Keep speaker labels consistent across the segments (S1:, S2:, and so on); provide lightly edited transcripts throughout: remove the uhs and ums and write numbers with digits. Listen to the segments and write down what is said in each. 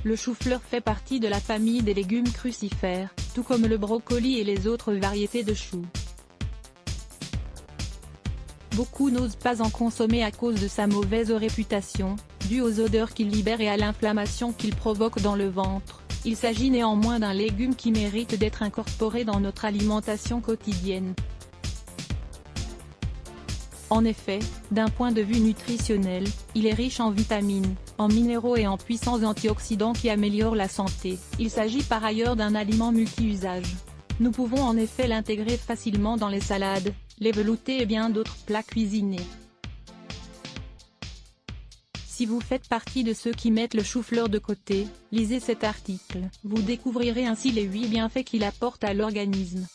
S1: Le chou-fleur fait partie de la famille des légumes crucifères, tout comme le brocoli et les autres variétés de choux. Beaucoup n'osent pas en consommer à cause de sa mauvaise réputation, due aux odeurs qu'il libère et à l'inflammation qu'il provoque dans le ventre. Il s'agit néanmoins d'un légume qui mérite d'être incorporé dans notre alimentation quotidienne. En effet, d'un point de vue nutritionnel, il est riche en vitamines, en minéraux et en puissants antioxydants qui améliorent la santé. Il s'agit par ailleurs d'un aliment multi-usage. Nous pouvons en effet l'intégrer facilement dans les salades, les veloutés et bien d'autres plats cuisinés. Si vous faites partie de ceux qui mettent le chou-fleur de côté, lisez cet article. Vous découvrirez ainsi les 8 bienfaits qu'il apporte à l'organisme.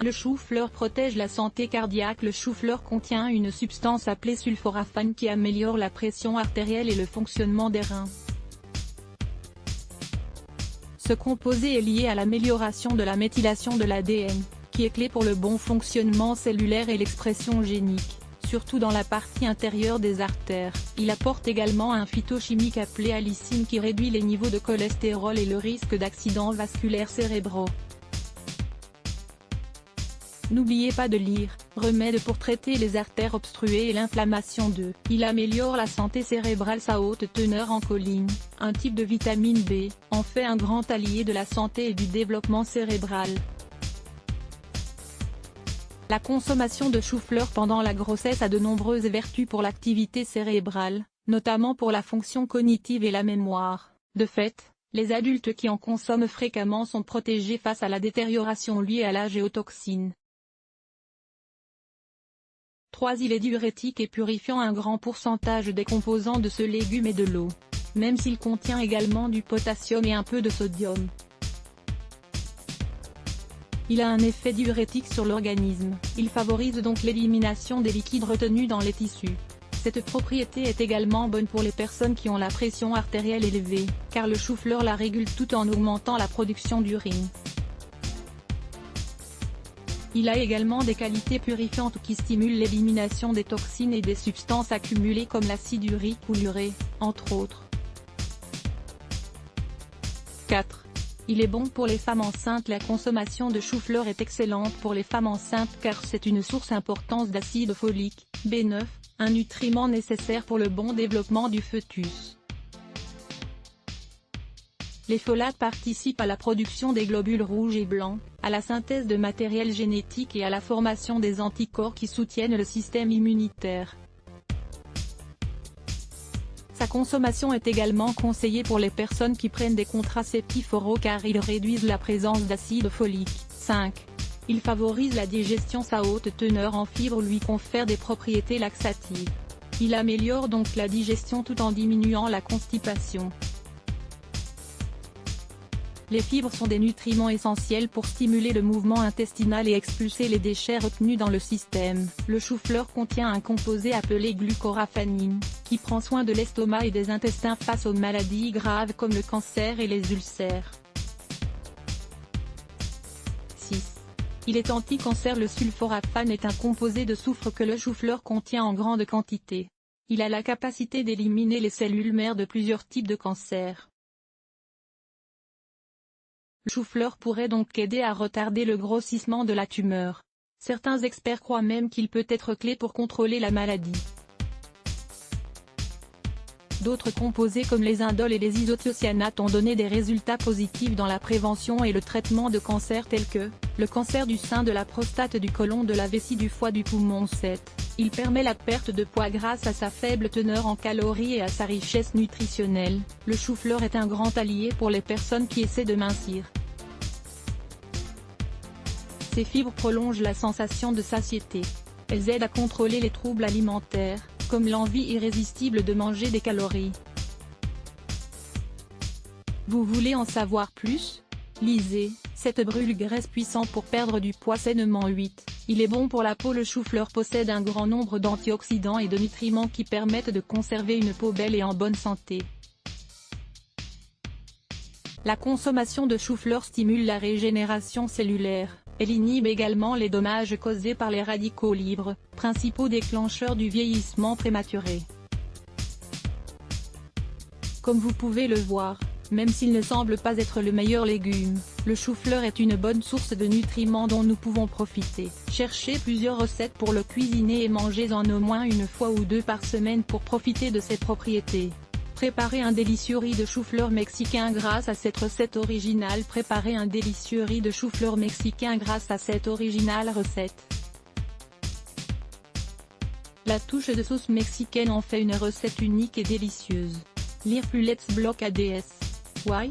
S1: Le chou-fleur protège la santé cardiaque. Le chou-fleur contient une substance appelée sulforaphane qui améliore la pression artérielle et le fonctionnement des reins. Ce composé est lié à l'amélioration de la méthylation de l'ADN, qui est clé pour le bon fonctionnement cellulaire et l'expression génique, surtout dans la partie intérieure des artères. Il apporte également un phytochimique appelé allicine qui réduit les niveaux de cholestérol et le risque d'accidents vasculaires cérébraux. N'oubliez pas de lire « Remède pour traiter les artères obstruées et l'inflammation de ». Il améliore la santé cérébrale. Sa haute teneur en choline, un type de vitamine B, en fait un grand allié de la santé et du développement cérébral. La consommation de chou-fleur pendant la grossesse a de nombreuses vertus pour l'activité cérébrale, notamment pour la fonction cognitive et la mémoire. De fait, les adultes qui en consomment fréquemment sont protégés face à la détérioration liée à l'âge et aux toxines. 3. Il est diurétique et purifiant. Un grand pourcentage des composants de ce légume est de l'eau, même s'il contient également du potassium et un peu de sodium. Il a un effet diurétique sur l'organisme. Il favorise donc l'élimination des liquides retenus dans les tissus. Cette propriété est également bonne pour les personnes qui ont la pression artérielle élevée, car le chou-fleur la régule tout en augmentant la production d'urine. Il a également des qualités purifiantes qui stimulent l'élimination des toxines et des substances accumulées comme l'acide urique ou l'urée, entre autres. 4. Il est bon pour les femmes enceintes. La consommation de chou-fleur est excellente pour les femmes enceintes car c'est une source importante d'acide folique, B9, un nutriment nécessaire pour le bon développement du fœtus. Les folates participent à la production des globules rouges et blancs, à la synthèse de matériel génétique et à la formation des anticorps qui soutiennent le système immunitaire. Sa consommation est également conseillée pour les personnes qui prennent des contraceptifs oraux car ils réduisent la présence d'acide folique. 5. Il favorise la digestion. Sa haute teneur en fibres lui confère des propriétés laxatives. Il améliore donc la digestion tout en diminuant la constipation. Les fibres sont des nutriments essentiels pour stimuler le mouvement intestinal et expulser les déchets retenus dans le système. Le chou-fleur contient un composé appelé glucoraphanine, qui prend soin de l'estomac et des intestins face aux maladies graves comme le cancer et les ulcères. 6. Il est anti-cancer. Le sulforaphane est un composé de soufre que le chou-fleur contient en grande quantité. Il a la capacité d'éliminer les cellules mères de plusieurs types de cancers. Le chou-fleur pourrait donc aider à retarder le grossissement de la tumeur. Certains experts croient même qu'il peut être clé pour contrôler la maladie. D'autres composés comme les indoles et les isothiocyanates ont donné des résultats positifs dans la prévention et le traitement de cancers tels que le cancer du sein, de la prostate, du côlon, de la vessie, du foie, du poumon. 7. Il permet la perte de poids grâce à sa faible teneur en calories et à sa richesse nutritionnelle. Le chou-fleur est un grand allié pour les personnes qui essaient de mincir. Ces fibres prolongent la sensation de satiété. Elles aident à contrôler les troubles alimentaires, comme l'envie irrésistible de manger des calories. Vous voulez en savoir plus? Lisez « Cette brûle-graisse puissant pour perdre du poids sainement ». 8. Il est bon pour la peau. Le chou-fleur possède un grand nombre d'antioxydants et de nutriments qui permettent de conserver une peau belle et en bonne santé. La consommation de chou-fleur stimule la régénération cellulaire. Elle inhibe également les dommages causés par les radicaux libres, principaux déclencheurs du vieillissement prématuré. Comme vous pouvez le voir, même s'il ne semble pas être le meilleur légume, le chou-fleur est une bonne source de nutriments dont nous pouvons profiter. Cherchez plusieurs recettes pour le cuisiner et mangez-en au moins une fois ou deux par semaine pour profiter de ses propriétés. Préparez un délicieux riz de chou-fleur mexicain grâce à cette recette originale. Préparez un délicieux riz de chou-fleur mexicain grâce à cette originale recette. La touche de sauce mexicaine en fait une recette unique et délicieuse. Lire plus Let's Block ADS. Why?